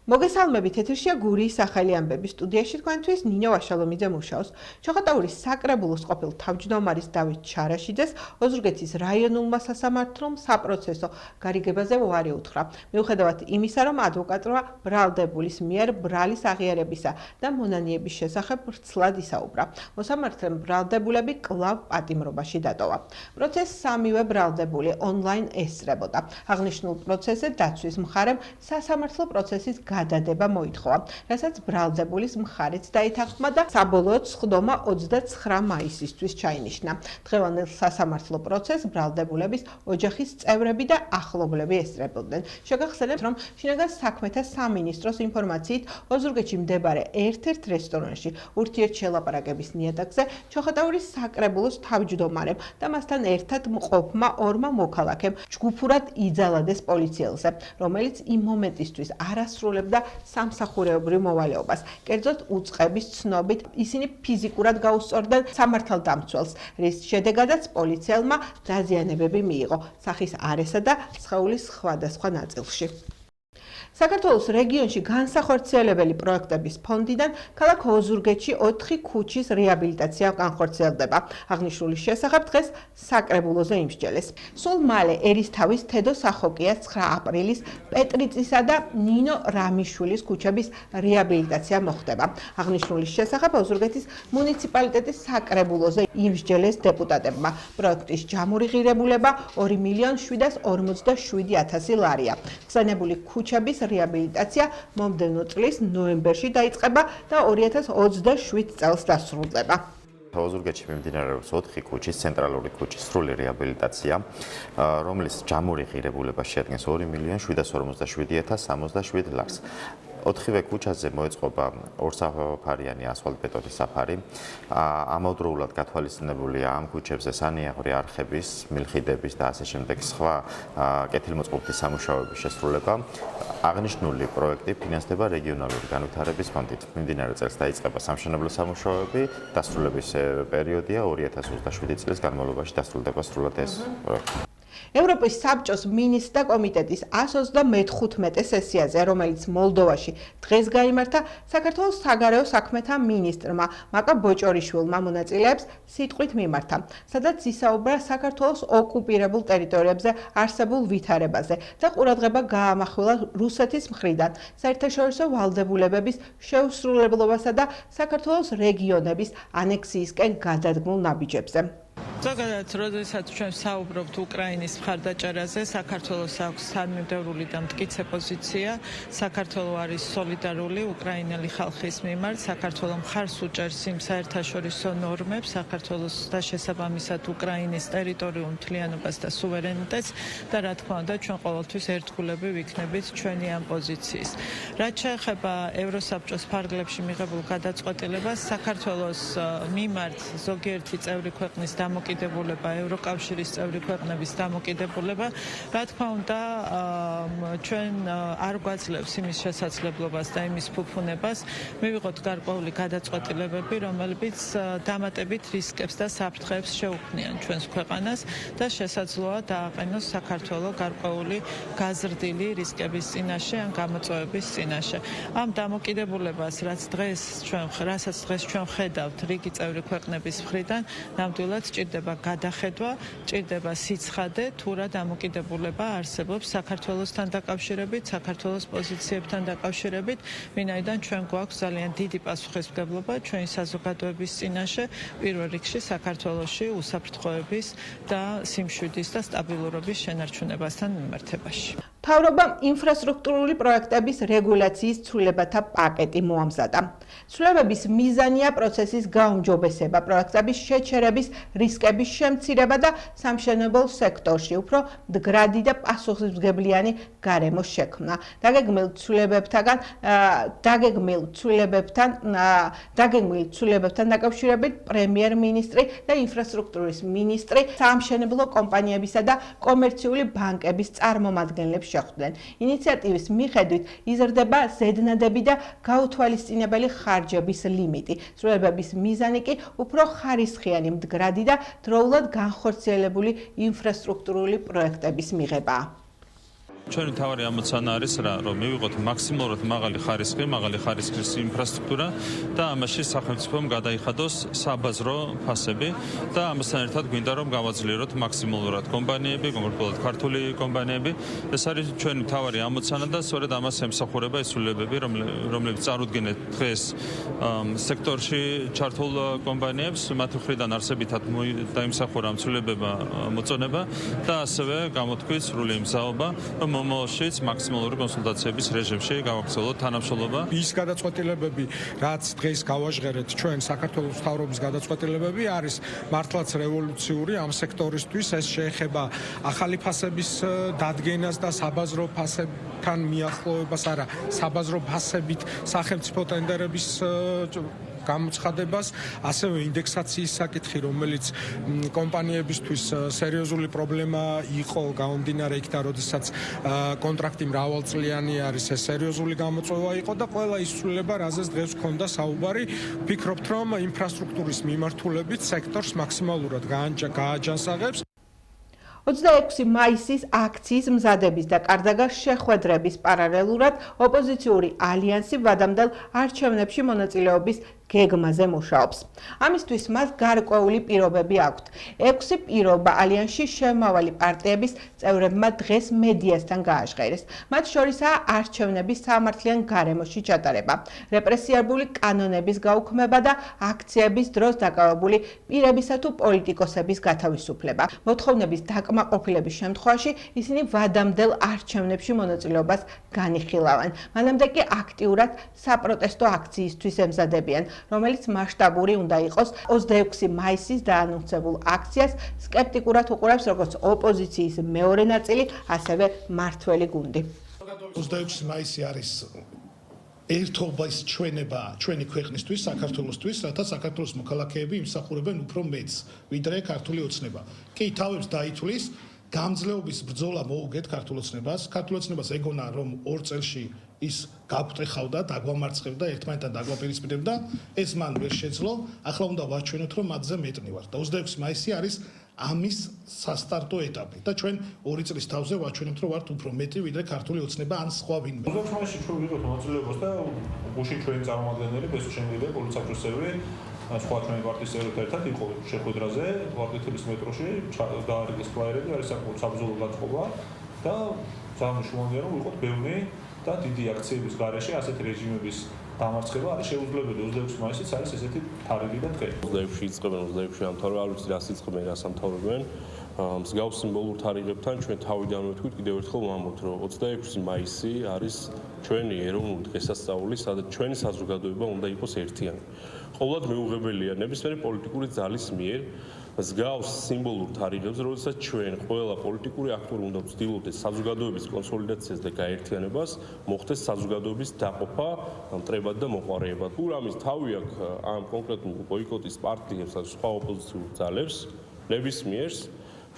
მოგესალმებით, ეთერშია გურიის სახელი ამბები. სტუდიაში თქვენთვის ნინო ვაშალომიძე მუშაობს. ჩოხატაურის საკრებულოს ყოფილ თავმჯდომარის დავით ჩარაშიძეს ოზურგეთის რაიონულმა სასამართლომ საპროცესო გარიგებაზე უარი უთხრა. მიუხედავად იმისა, რომ ადვოკატმა ბრალდებულის მიერ ბრალის აღიარებისა და მონანიების შესახებ ვრცლად ისაუბრა. მოსამართლემ ბრალდებულები კვლავ პატიმრობაში დატოვა. პროცესს სამივე ბრალდებული ონლაინ ესწრებოდა. აღნიშნულ პროცესზე დაცვის მხარემ სასამართლო პროცესის გადადება მოითხოვა, რასაც ბრალდებულის მხარეც დაითანხმა და საბოლოოდ სხდომა 29 მაისისთვის ჩაინიშნა. დღევანდელ სასამართლო პროცესს ბრალდებულების ოჯახის წევრები და ახლობლები ესწრებოდნენ. შეგახსენებთ, რომ შინაგან საქმეთა სამინისტროს ინფორმაციით ოზურგეთში მდებარე ერთ-ერთ რესტორანში ურთიერთშელაპარაკების ნიადაგზე ჩოხატაურის საკრებულოს თავმჯდომარემ და მასთან ერთად მყოფმა ორმა მოქალაქემ ჯგუფურად იძალადეს პოლიციელზე, რომელიც იმ მომენტისთვის არასრულებდა სამსახურეობრივ მოვალეობას. კერძოდ უწყების ცნობით ისინი ფიზიკურად გაუსწორდნენ სამართალდამცველს, რის შედეგადაც პოლიციელმა დაზიანებები მიიღო სახის არესა და სხეულის სხვადასხვა ნაწილში. საქართველოს რეგიონში განსახორციელებელი პროექტების ფონდიდან ქალაქ ოზურგეთში 4 ქუჩის რეაბილიტაცია განხორციელდება. აღნიშნული შესახებ დღეს საკრებულოზე იმსჯელეს. სულ მალე ერისთავის თედო სახოკია 9 აპრილის პეტრიწისა და ნინო რამიშვილის ქუჩების რეაბილიტაცია მოხდება. აღნიშნული შესახებ ოზურგეთის მუნიციპალიტეტის საკრებულოზე იმსჯელეს დეპუტატებმა. პროექტის ჯამური ღირებულება 2.747.000 ლარია. ხსენებული ქუჩების რეაბილიტაცია მომდევნო წლის ნოემბერში დაიწყება და 2027 წელს დასრულდება. ოზურგეთში მიმდინარეობს 4 ქუჩის ცენტრალური ქუჩის სრული რეაბილიტაცია, რომლის ჯამური ღირებულება შეადგენს 2.747.067 ლარს. 4-ვე ქუჩაზე მოეწყობა ორსაფარიანი ასფალტბეტონის საფარი. ამავდროულად გათვალისწინებულია ამ ქუჩებზე სანიაღვრე არხების, მილხიდების და ასე შემდეგ სხვა კეთილმოწყობილების სამუშაოების შესრულება. აღნიშნული პროექტი ფინანსდება რეგიონალური განვითარების ფონდით. მიმდინარე წელს დაიწყება სამშენებლო სამუშაოები, დასრულების პერიოდია 2027 წლის განმავლობაში დასრულდება სრულად ეს პროექტი. ევროპის საბჭოს მინისტრთა კომიტეტის 135 სესიაზე, რომელიც მოლდოვაში დღეს გაიმართა, საქართველოს საგარეო საქმეთა მინისტრმა მაკა ბოჭორიშვილმა მონაწილეებს სიტყვით მიმართა, სადაც ისაუბრა საქართველოს ოკუპირებულ ტერიტორიებზე არსებულ ვითარებაზე და ყურადღება გაამახვილა რუსეთის მხრიდან საერთაშორისო ვალდებულებების შეუსრულებლობასა და საქართველოს რეგიონების ანექსიისკენ გადადგმულ ნაბიჯებზე. ზოგადად, როდესაც ჩვენ საუბრობთ უკრაინის მხარდაჭერაზე, საქართველოს აქვს თანმიმდევრული და მტკიცე პოზიცია. საქართველო არის სოლიდარული უკრაინელი ხალხის მიმართ. საქართველო მხარს უჭერს იმ საერთაშორისო ნორმებს, საქართველოს და შესაბამისად უკრაინის ტერიტორიულ მთლიანობას და სუვერენიტეტს და რა თქმა უნდა, ჩვენ ყოველთვის ერთგულები ვიქნებით ჩვენი ამ პოზიციის. რაც შეეხება ევროსაბჭოს ფარგლებში მიღებულ გადაწყვეტილებას, საქართველოს მიმართ ზოგიერთი წევრი ქვეყნის დამოკიდებულება, ევროკავშირის წევრი ქვეყნების დამოკიდებულება, რა თქმა უნდა, ჩვენ არ გვაძლევს იმის შესაძლებლობას და იმის ფუფუნებას, მივიღოთ გარკვეული გადაწყვეტილებები, რომლებიც დამატებით რისკებს და საფრთხეებს შეუქმნიან ჩვენს ქვეყანას და შესაძლოა დააყენოს საქართველოს გარკვეული გაზრდილი რისკების წინაშე ან გამოწვევების წინაშე. ამ დამოკიდებულებას, რასაც დღეს ჩვენ ხედავთ რიგი წევრი ქვეყნების მხრიდან, ნამდვილად ჭირდება გადახედვა, ჭირდება სიცხადე, თუ რა დამოკიდებულება არსებობს საქართველოსთან დაკავშირებით, საქართველოს პოზიციებთან დაკავშირებით, ვინაიდან ჩვენ გვაქვს ძალიან დიდი პასუხისმგებლობა ჩვენი საზოგადოების წინაშე, პირველ რიგში საქართველოში უსაფრთხოების და სიმშვიდის და სტაბილურობის შენარჩუნებასთან მიმართებაში. მთავრობამ ინფრასტრუქტურული პროექტების რეგულაციის ცვლილებათა პაკეტი მოამზადა. ცვლილებების მიზანია პროცესის გაუმჯობესება, პროექტების შეჩერების რისკების შემცირება და სამშენებლო სექტორში უფრო მდგრადი და პასუხისმგებლიანი გარემოს შექმნა. დაგეგმილ ცვლილებებთან დაკავშირებით პრემიერ-მინისტრი და ინფრასტრუქტურის მინისტრი სამშენებლო კომპანიებისა და კომერციული ბანკების წარმომადგენლებს შეხვდნენ. ინიციატივის მიხედვით იზრდება ზედნადები და გაუთვალისწინებელი ხარჯების ლიმიტი. ცვლილებების მიზანი კი უფრო ხარისხიანი, მდგრადი და დროულად განხორციელებული ინფრასტრუქტურული პროექტების მიღებაა. ჩვენი მთავარი ამოცანა არის რა, რომ მივიღოთ მაქსიმალურად მაღალი ხარისხის ინფრასტრუქტურა და ამაში სახელმწიფომ გადაიხადოს საბაზრო ფასები და ამასთან ერთად გვინდა რომ გავაძლიეროთ მაქსიმალურად კომპანიები, კონკრეტულად ქართული კომპანიები. ეს არის ჩვენი მთავარი ამოცანა და სწორედ ამას ემსახურება ის ცვლილებები, რომლებიც წარუდგენთ დღეს სექტორში ჩართულ კომპანიებს, მათ მხრიდან არსებითად დაიმსახურა ამ ცვლილებებმა მოწონება და ასევე გამოთქვით სრული მზაობა, რომ მომავალშიც მაქსიმალური კონსულტაციების რეჟიმში გავაგრძელოთ თანამშრომლობა. ის გადაწყვეტილებები, რაც დღეს გავაჟღერეთ ჩვენ საქართველოს მთავრობის გადაწყვეტილებები, არის მართლაც რევოლუციური ამ სექტორისთვის. ეს შეეხება ახალი ფასების დადგენას და საბაზრო ფასებთან მიახლოვებას, არა, საბაზრო ფასებით სახელმწიფო ტენდერების გამოცხადებას, ასევე ინდექსაციის საკითხი, რომელიც კომპანიებისთვის სერიოზული პრობლემა იყო გამომდინარე იქიდან, როდესაც კონტრაქტი მრავალწლიანი არის, ეს სერიოზული გამოწვევა იყო და ყველა ის ცვლილება, რაზეც დღეს ჰქონდა საუბარი, ვფიქრობთ, რომ ინფრასტრუქტურის მიმართულებით სექტორს მაქსიმალურად გააჯანსაღებს. 26 მაისის აქციის მზადების და კარდაგას შეხვედრების პარალელურად ოპოზიციური ალიანსი ვადამდელ არჩევნებში მონაწილეობის გეგმაზე მუშაობს. ამისთვის მას გარკვეული პირობები აქვთ. 6 პირობა ალიანსში შემავალი პარტიების წევრებმა დღეს მედიასთან გააჟღერეს. მათ შორისაა არჩევნების სამართლიან გარემოში ჩატარება, რეპრესირებული კანონების გაუქმება და აქციების დროს დაკავებული პირებისა თუ პოლიტიკოსების გათავისუფლება. მოთხოვნების დაკმაყოფილების შემთხვევაში ისინი ვადამდელ არჩევნებში მონაწილეობას განიხილავენ. მანამდე კი აქტიურად საპროტესტო აქციისთვის ემზადებიან, რომელიც მასშტაბური უნდა იყოს. 26 მაისის დაანონსებულ აქციას სკეპტიკურად უყურებს როგორც ოპოზიციის მეორე ნაწილი, ასევე მმართველი გუნდი. 26 მაისი არის ერთობის ჩვენება ჩვენი ქვეყნისთვის, საქართველოსთვის, რათა საქართველოს მოქალაქეები იმსახურებენ უფრო მეც, ვიდრე ქართული ოცნება. კი, თავებს დაითვლის, გამძლეობის ბრძოლა მოუგეთ ქართულ ოცნებას. ქართულ ოცნებას ეგონა, რომ 2 წელში ის გაგვტეხავდა, დაგვამარცხებდა, ერთმანეთთან დაგვაპირისპირებდა, ეს მან ვერ შეძლო. ახლა უნდა ვაჩვენოთ, რომ მათზე მეტნი ვართ. და 26 მაისი არის ამის სასტარტო ეტაპი და ჩვენ 2 წლის თავზე ვაჩვენებთ, რომ ვართ უფრო მეტი, ვიდრე ქართული ოცნება ან სხვა ვინმე. 26 მაისში ჩვენ ვიღებთ მონაწილეობას და გუშინ ჩვენი წარმომადგენელი, ბესუშენგელია, პოლიციის წევრი, სხვა ჩვენი პარტიის წევრებთან ერთად იყო შეხვედრაზე, ვარდიტელის მეტროში, დაარიგეს ფლაიერები, არის საკმაოდ საბრძოლო განწყობა და ძალიან მნიშვნელოვანია, რომ ვიყოთ ბევრი და დიდი აქციების გარეშე ასეთი რეჟიმების დამარცხება არის შეუძლებელი. 26 მაისიც არის ესეთი თარიღი და დღე. 26-ში იწყებენ, 26-ში ამთავრებენ, არ ვიცი რას იწყებენ, რას ამთავრებენ. მსგავს სიმბოლურ თარიღებთან ჩვენ თავიდან ვეთქვით, კიდევ ერთხელ ვამბობთ, რომ 26 მაისი არის ჩვენი ეროვნული დღესასწაული, სადაც ჩვენი საზოგადოება უნდა იყოს ერთიანი. ყოველად მეუღებელია ნებისმიერი პოლიტიკური ძალის მიერ მსგავს სიმბოლურ თარიღებს, როდესაც ჩვენ ყველა პოლიტიკური აქტორი უნდა ვცდილობდეს საზოგადოების კონსოლიდაციას და გაერთიანებას, მოხდეს საზოგადოების დაყოფა, მტრებად და მოყარებად. თუ რამის თავი აქვს ამ კონკრეტულ ბოიკოტის პარტიებს და სხვა ოპოზიციურ ძალებს, ნებისმიერს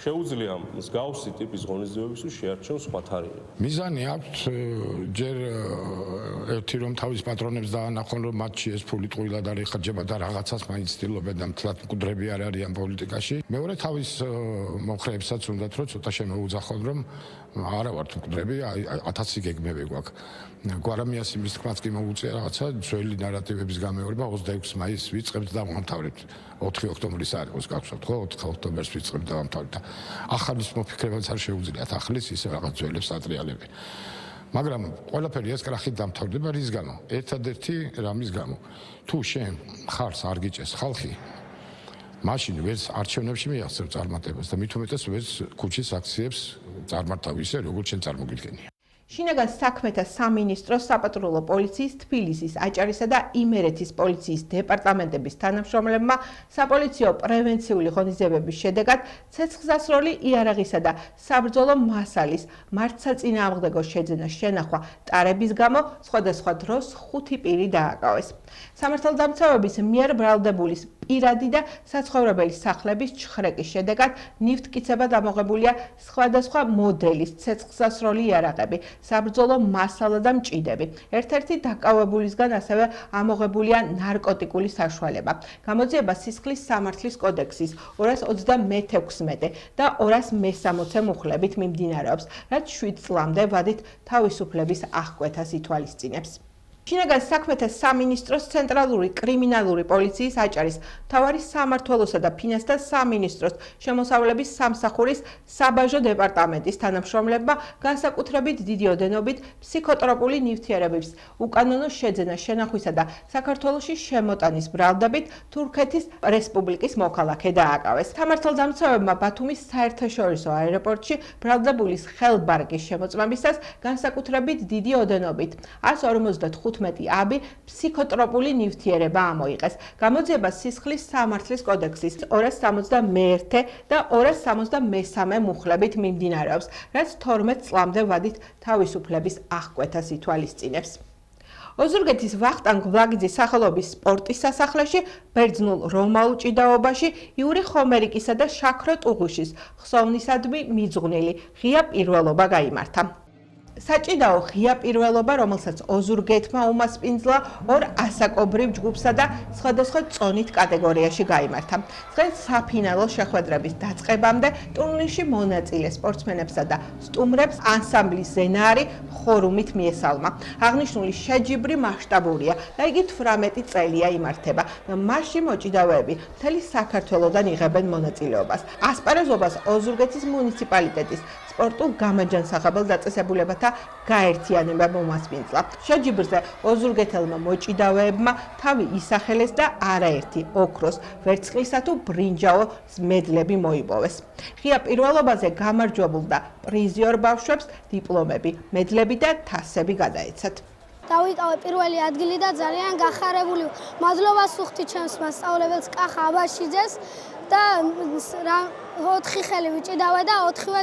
შეუძლია მსგავსი ტიპის ღონისძიებისთვის შეარჩიონ სხვა თარიღები. მიზანი აქვს ჯერ ერთი რომ თავის პატრონებს დაანახონ, რომ მათში ეს ფული ტყუილად არ იხარჯება და რაღაცას მაინც ცდილობენ და მთლად მკვდრები არ არიან პოლიტიკაში. მეორე თავის მომხრეებსაც უნდათ რომ ცოტა შემოუძახონ, რომ არა ვართ მკვდრები, 1000 გეგმები გვაქვს. გვარამიას იმის თქმაც კი მოუწია რაღაცა ძველი ნარატივების გამეორება 26 მაისს ვიწყებთ და ვამთავრებთ. 4 ოქტომბრის არ იყოს გახსოვთ ხო? 4 ოქტომბერს ვიწყებთ და ვამთავრებთ. ახალის მოფიქრებაც არ შეუძლიათ, ახლის ისე რაღაც ძველებს ატრიალები. მაგრამ ყველაფერი ეს კრახით დამთავრდება რის გამო? ერთადერთი რამის გამო. თუ შენ ხარს არ გიჭეს ხალხი, მაშინ ვერც არჩევნებში მიაღწევ წარმატებას და მით უმეტეს ვერც ქუჩის აქციებს წარმართავ ისე, როგორც შენ წარმოგიდგენია. შინაგან საქმეთა სამინისტროს საპატრულო პოლიციის თბილისის, აჭარისა და იმერეთის პოლიციის დეპარტამენტების თანამშრომლებმა საპოლიციო პრევენციული ღონისძიებების შედეგად ცეცხლსასროლი იარაღისა და საბრძოლო მასალის მართსაწინააღმდეგო შეძენას შენახვა ტარების გამო სხვადასხვა დროს 5 პირი დააკავეს. სამართალდამცავების მიერ ბრალდებული პირადი და საცხოვრებელი სახლების ჩხრეკის შედეგად ნივთკიცება დამოღებულია სხვადასხვა მოდელის ცეცხლსასროლი იარაღები. საბრძოლო მასალა და მჭიდები. ერთ-ერთი დაკავებულისგან ასევე ამოღებულია ნარკოტიკული საშუალება. გამოძიება სისხლის სამართლის კოდექსის 226 და 260 მუხლებით მიმდინარეობს, რაც 7 წლამდე ვადით თავისუფლების აღკვეთას ითვალისწინებს. შინაგან საქმეთა სამინისტროს ცენტრალური კრიმინალური პოლიციის აჭარის მთავარი სამმართველოსა და ფინანსთა სამინისტროს შემოსავლების სამსახურის საბაჟო დეპარტამენტის თანამშრომლებმა განსაკუთრებით დიდი ოდენობით ფსიქოტროპული ნივთიერების უკანონო შეძენა შენახვისა და საქართველოში შემოტანის ბრალდებით თურქეთის რესპუბლიკის მოქალაქე დააკავეს. სამართალდამცავებმა ბათუმის საერთაშორისო აეროპორტში ბრალდებულის ხელბარგის შემოწმებისას განსაკუთრებით დიდი ოდენობით 155 აბი ფსიქოტროპული ნივთიერება ამოიღეს. გამოძიება სისხლის სამართლის კოდექსის 261 და 263 მუხლებით მიმდინარეობს, რაც 12 წლამდე ვადით თავისუფლების აღკვეთას ითვალისწინებს. ოზურგეთის ვახტანგ ვლაგიძის სახელობის სპორტის სასახლეში ბერძნულ რომაულ ჭიდაობაში იური ხომერიკისა და შაქრო ტუღუშის ხსოვნისადმი მიძღვნილი ღია პირველობა გაიმართა. საჭიდაო ღია პირველობა, რომელსაც ოზურგეთმა უმასპინძლა 2 ასაკობრივ ჯგუფსა და სხვადასხვა წონით კატეგორიაში გაიმართა. დღეს საფინალო შეხვედრების დაწყებამდე ტურნირში მონაწილე სპორტსმენებსა და სტუმრებს ანსამბლის ზენარი ხორუმით მიესალმა. აღნიშნული შეჯიბრი მასშტაბურია და იგი 18 წელია იმართება და მასში მოჭიდავეები მთელი საქართველოდან იღებენ მონაწილეობას. ასპარეზობას ოზურგეთის მუნიციპალიტეტის სპორტულ გამაჯანსაღებელ დაწესებულებათა გაერთიანება მომასპინძლა. შეჯიბრზე ოზურგეთელმა მოჭიდავეებმა თავი ისახელეს და არაერთი ოქროს, ვერცხლისა თუ ბრინჯაოს მედლები მოიპოვეს. ღია პირველობაზე გამარჯვებულ და პრიზიორ ბავშვებს დიპლომები, მედლები და თასები გადაეცათ. დავიკავე პირველი ადგილი და ძალიან გახარებული. მადლობას ვუხდი ჩემს მასწავლებელს კახა აბაშიძეს და 4 ხელი ვიჭიდავე და 4-ვე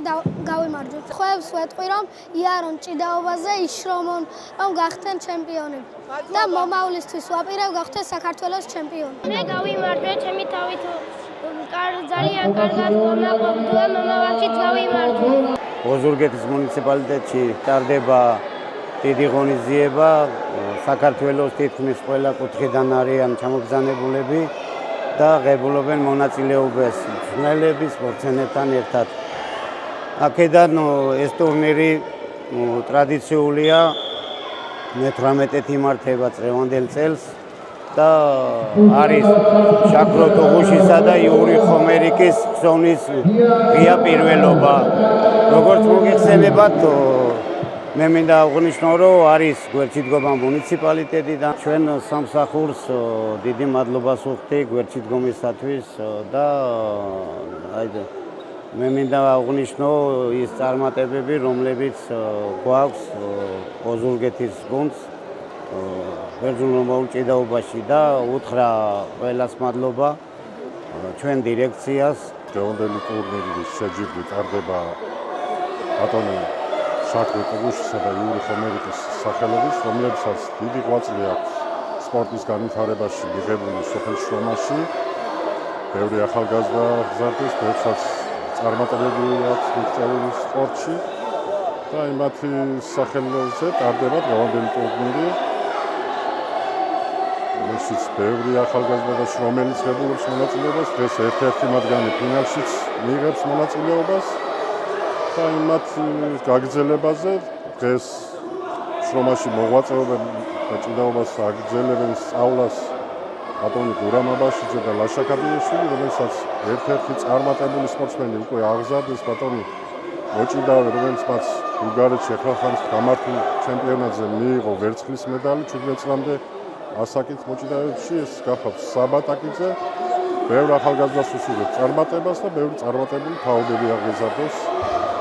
გავიმარჯვე. ხვებს ვეტყვი რომ იარონ ჭიდაობაზე იშრომონ, რომ გახდნენ ჩემპიონები და მომავლისთვის ვაპირებ გახდე საქართველოს ჩემპიონი. მე გავიმარჯვე ჩემი თავით ძალიან კარგად მომაყობდა, მომავალში გავიმარჯვე. ოზურგეთის მუნიციპალიტეტში ტარდება დიდი ღონისძიება, საქართველოს თითქმის ყველა კუთხიდან არიან ჩამობრძანებულები და ღებულობენ მონაწილეობას მწვრთნელები სპორტსმენებთან ერთად. აქედან ეს ტურნირი ტრადიციულია, მე-18 იმართება წლევანდელ წელს და არის შაქრო ტუღუშისა და იური ხომერიკის ხსოვნის ღია პირველობა. როგორც მოგეხსენებათ, მე მინდა აღვნიშნო, რომ არის გვერდში დგომა მუნიციპალიტეტიდან. ჩვენ სამსახურს დიდი მადლობას ვუხდი გვერდში დგომისათვის და მე მინდა აღვნიშნო ის წარმატებები, რომლებიც გვაქვს ოზურგეთის გუნდს ბერძნულ რომაულ ჭიდაობაში და უთხრა ყველას მადლობა ჩვენ დირექციას. დღევანდელი ტურნირის შეჯიბრი ტარდება ბატონი შაქრო ტუღუშისა და იური ხომერიკის სახელობის, რომლებსაც დიდი ღვაწლი აქვს სპორტის განვითარებაში მიღებული სოფელ შრომაში. ბევრი ახალგაზრდა გზარდეს, ბევრსაც წარმატებები აქვს მიღწეული სპორტში და იმათი სახელზე ტარდება დღევანდელი ტურნირი. მაშინ ბევრი ახალგაზრდა და შრომელის ღებულობს მონაწილეობას, დღეს ერთ-ერთი მათგანი ფინალშიც მიიღებს მონაწილეობას. და იმათ გაგრძელებაზე დღეს შრომაში მოღვაწეობენ და ჭიდაობას აგრძელებენ სწავლას ბატონი გურამ აბაშიძე და ლაშა კაბიეშვილი, რომელსაც ერთ-ერთი წარმატებული სპორტსმენი უკვე აღზარდეს ბატონი მოჭიდავე, რომელიც მათ ბულგარეთში ახალხანს გამართულ ჩემპიონატზე მიიღო ვერცხლის მედალი 17 წლამდე ასაკით მოჭიდავეებში. ეს გახავს საბატაკიძე. ბევრ ახალგაზრდას უსურვებს წარმატებას და ბევრი წარმატებული თაობები აღეზარდოს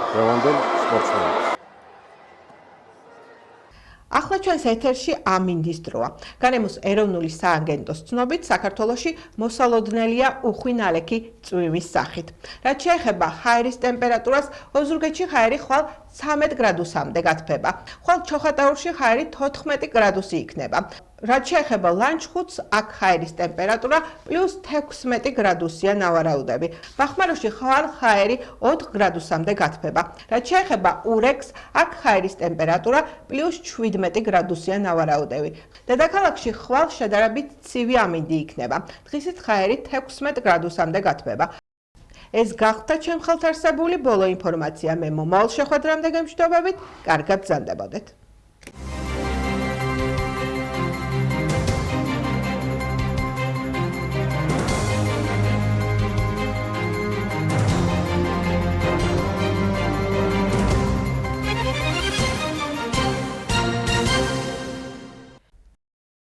დღევანდელ სპორტსმენებს. ახლა ჩვენს ეთერში ამინდის დროა. გარემოს ეროვნული სააგენტოს ცნობით, საქართველოში მოსალოდნელია უხვი ნალექი წვიმის სახით. რაც შეეხება ჰაერის ტემპერატურას, ოზურგეთში ჰაერი ხვალ 13 გრადუსამდე გათბება. ხვალ ჩოხატაურში ჰაერი 14 გრადუსი იქნება. რაც შეეხება ლანჩხუთს, აქ ჰაერის ტემპერატურა +16 გრადუსია ნავარაუდები. ბახმაროში ხვალ ჰაერი 4 გრადუსამდე გათბება. რაც შეეხება ურეკს, აქ ჰაერის ტემპერატურა +17 გრადუსია ნავარაუდები. დედაქალაქში ხვალ შედარებით ცივი ამინდი იქნება. დღისით ჰაერი 16 გრადუსამდე გათბება. ეს გახდა ჩემ ხელთ არსებული ბოლო ინფორმაცია. მე მომავალ შეხვედრამდე გემშვიდობებით, კარგად ბრძანდებოდეთ.